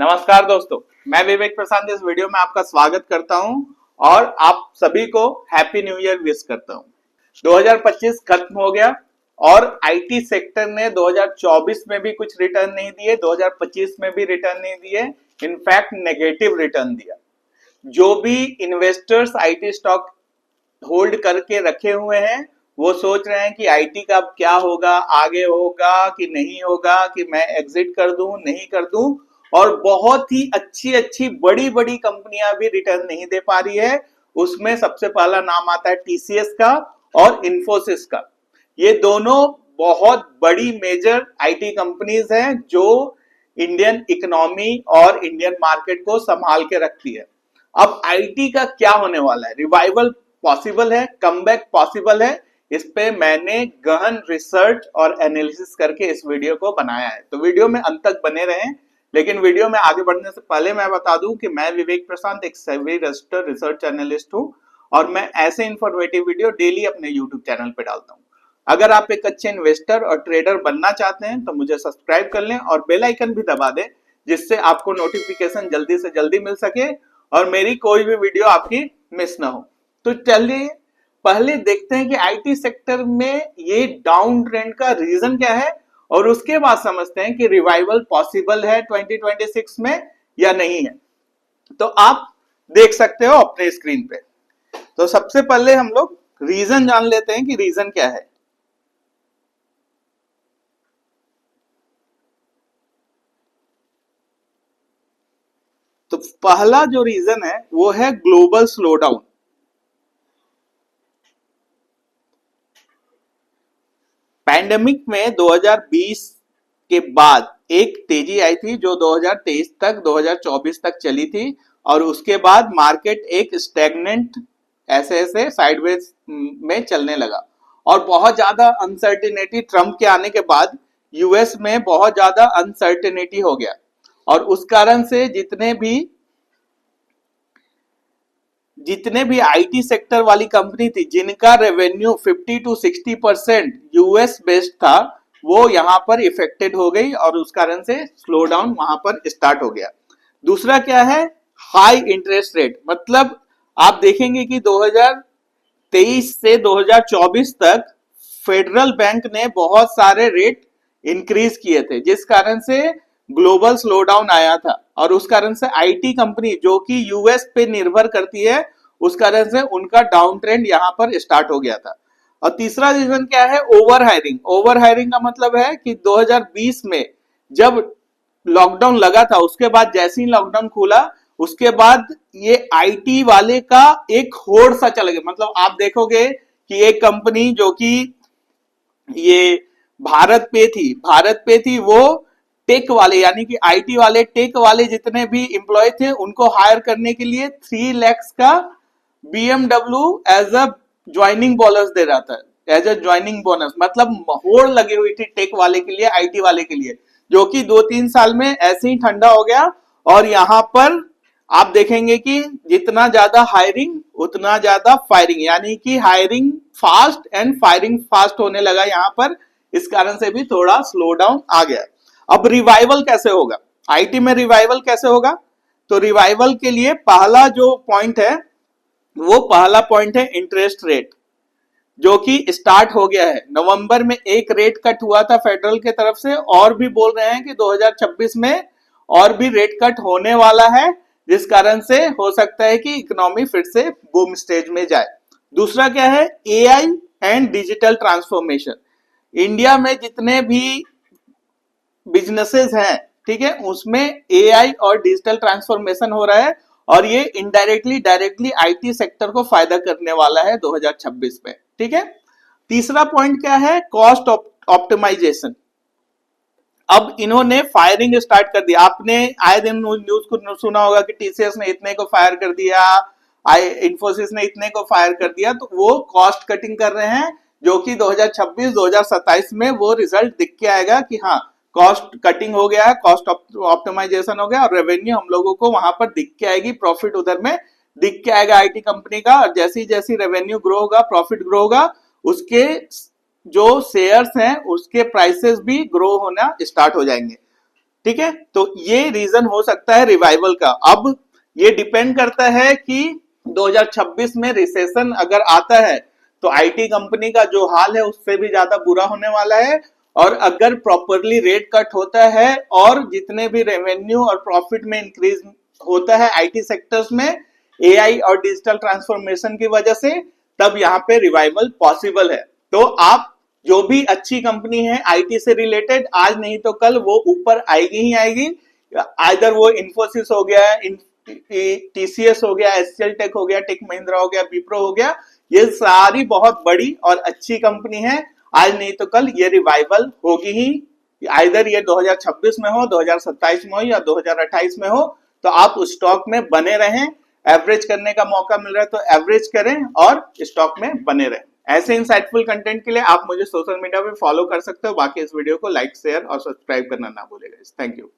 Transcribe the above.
नमस्कार दोस्तों, मैं विवेक प्रशांत इस वीडियो में आपका स्वागत करता हूं और आप सभी को हैप्पी न्यू ईयर विश करता हूं। 2025 खत्म हो गया और आईटी सेक्टर ने 2024 में भी कुछ रिटर्न नहीं दिए, 2025 में भी रिटर्न नहीं दिए, इनफैक्ट नेगेटिव रिटर्न दिया। जो भी इन्वेस्टर्स आईटी स्टॉक होल्ड करके रखे हुए हैं वो सोच रहे हैं कि आईटी का अब क्या होगा, आगे होगा कि नहीं होगा, कि मैं एग्जिट कर दूं नहीं कर दूं। और बहुत ही अच्छी अच्छी बड़ी बड़ी कंपनियां भी रिटर्न नहीं दे पा रही है। उसमें सबसे पहला नाम आता है टीसीएस का और इन्फोसिस का। ये दोनों बहुत बड़ी मेजर आईटी कंपनीज हैं जो इंडियन इकोनॉमी और इंडियन मार्केट को संभाल के रखती है। अब आईटी का क्या होने वाला है? रिवाइवल पॉसिबल है, कमबैक पॉसिबल है? इस पे मैंने गहन रिसर्च और एनालिसिस करके इस वीडियो को बनाया है, तो वीडियो में अंत तक बने रहें। लेकिन वीडियो में आगे बढ़ने से पहले मैं बता दूं कि मैं विवेक प्रशांत एक सेबी रजिस्टर्ड रिसर्च एनालिस्ट हूं और मैं ऐसे इंफॉर्मेटिव वीडियो डेली अपने यूट्यूब चैनल पे डालता हूं। अगर आप एक अच्छे इन्वेस्टर और ट्रेडर बनना चाहते हैं तो मुझे सब्सक्राइब कर लें और बेल आइकन भी दबा दें, जिससे आपको नोटिफिकेशन जल्दी से जल्दी मिल सके और मेरी कोई भी वीडियो आपकी मिस ना हो। तो चलिए पहले देखते हैं कि आईटी सेक्टर में ये डाउन ट्रेंड का रीजन क्या है और उसके बाद समझते हैं कि रिवाइवल पॉसिबल है 2026 में या नहीं है। तो आप देख सकते हो अपने स्क्रीन पे। तो सबसे पहले हम लोग रीजन जान लेते हैं कि रीजन क्या है। तो पहला जो रीजन है वो है ग्लोबल स्लोडाउन। पैंडेमिक में 2020 के बाद एक तेजी आई थी जो 2023 तक 2024 तक चली थी और उसके बाद मार्केट एक स्टैग्नेंट ऐसे साइडवेज में चलने लगा और बहुत ज्यादा अनसर्टेनिटी ट्रम्प के आने के बाद यूएस में बहुत ज्यादा अनसर्टेनिटी हो गया और उस कारण से जितने भी आईटी सेक्टर वाली कंपनी थी जिनका रेवेन्यू 50 to 60% यूएस बेस्ड था वो यहां पर इफेक्टेड हो गई और उस कारण से स्लो डाउन वहां पर स्टार्ट हो गया। दूसरा क्या है? High interest rate. मतलब आप देखेंगे कि 2023 से 2024 तक फेडरल बैंक ने बहुत सारे रेट इंक्रीज किए थे जिस कारण से ग्लोबल स्लोडाउन आया था और उस कारण से आईटी कंपनी जो कि यूएस पे निर्भर करती है उस कारण से उनका डाउन ट्रेंड यहां पर स्टार्ट हो गया था। और तीसरा रीजन क्या है? Over hiring. ओवर हायरिंग का मतलब है कि 2020 में जब लॉकडाउन लगा था उसके बाद जैसे ही लॉकडाउन खुला उसके बाद ये आईटी वाले का एक होड़ सा चल गया। मतलब आप देखोगे कि एक कंपनी जो कि ये भारत पे थी वो टेक वाले यानी कि आईटी वाले टेक वाले जितने भी एम्प्लॉय थे उनको हायर करने के लिए 3 लाख का BMW as a joining bonus दे रहा था, एज अ ज्वाइनिंग बोनस। मतलब होड़ लगी हुई थी टेक वाले के लिए, आईटी वाले के लिए, जो कि 2-3 साल में ऐसे ही ठंडा हो गया और यहां पर आप देखेंगे कि जितना ज्यादा हायरिंग उतना ज्यादा फायरिंग, यानी कि hiring fast and firing fast होने लगा यहां पर। इस कारण से भी थोड़ा स्लो डाउन आ गया। अब रिवाइवल कैसे होगा? आईटी में रिवाइवल कैसे होगा? तो रिवाइवल के लिए पहला जो पॉइंट है वो पहला पॉइंट है इंटरेस्ट रेट, जो कि स्टार्ट हो गया है। नवंबर में एक रेट कट हुआ था फेडरल के तरफ से और भी बोल रहे हैं कि 2026 में और भी रेट कट होने वाला है, जिस कारण से हो सकता है कि इकोनॉमी फिर से बूम स्टेज में जाए। दूसरा क्या है? AI and digital transformation. India में जितने भी बिजनेसेस हैं, ठीक है, उसमें एआई और डिजिटल ट्रांसफॉर्मेशन हो रहा है और ये इनडायरेक्टली डायरेक्टली आईटी सेक्टर को फायदा करने वाला है 2026 में। ठीक है। तीसरा पॉइंट क्या है? Cost optimization. अब इन्होंने फायरिंग स्टार्ट कर दिया। आपने आए दिन न्यूज को सुना होगा कि टीसीएस ने इतने को फायर कर दिया, इन्फोसिस ने इतने को फायर कर दिया। तो वो कॉस्ट कटिंग कर रहे हैं जो कि 2026-2027 में वो रिजल्ट दिख के आएगा कि हाँ कॉस्ट कटिंग हो गया है, कॉस्ट ऑप्टिमाइजेशन हो गया और रेवेन्यू हम लोगों को वहां पर दिख के आएगी, प्रॉफिट उधर में दिख के आएगा आईटी कंपनी का। और जैसी जैसी रेवेन्यू ग्रो होगा, प्रॉफिट ग्रो होगा, उसके जो शेयर्स हैं उसके प्राइसेस भी ग्रो होना स्टार्ट हो जाएंगे। ठीक है, तो ये रीजन हो सकता है रिवाइवल का। अब ये डिपेंड करता है कि 2026 में रिसेशन अगर आता है तो आईटी कंपनी का जो हाल है उससे भी ज्यादा बुरा होने वाला है, और अगर प्रॉपरली रेट कट होता है और जितने भी रेवेन्यू और प्रॉफिट में इंक्रीज होता है आईटी सेक्टर्स में एआई और डिजिटल ट्रांसफॉर्मेशन की वजह से, तब यहाँ पे रिवाइवल पॉसिबल है। तो आप जो भी अच्छी कंपनी है आईटी से रिलेटेड, आज नहीं तो कल वो ऊपर आएगी ही आएगी। आइदर वो इन्फोसिस हो गया, टीसीएस हो गया, एचसीएल टेक हो गया, टेक महिंद्रा हो गया, विप्रो हो गया, ये सारी बहुत बड़ी और अच्छी कंपनी है। आज नहीं तो कल ये रिवाइवल होगी ही, आइदर ये 2026 में हो, 2027 में हो या 2028 में हो। तो आप उस स्टॉक में बने रहें, एवरेज करने का मौका मिल रहा है तो एवरेज करें और स्टॉक में बने रहें। ऐसे इंसाइटफुल कंटेंट के लिए आप मुझे सोशल मीडिया पे फॉलो कर सकते हो। बाकी इस वीडियो को लाइक, शेयर और सब्सक्राइब करना ना भूलिएगा। Thank you.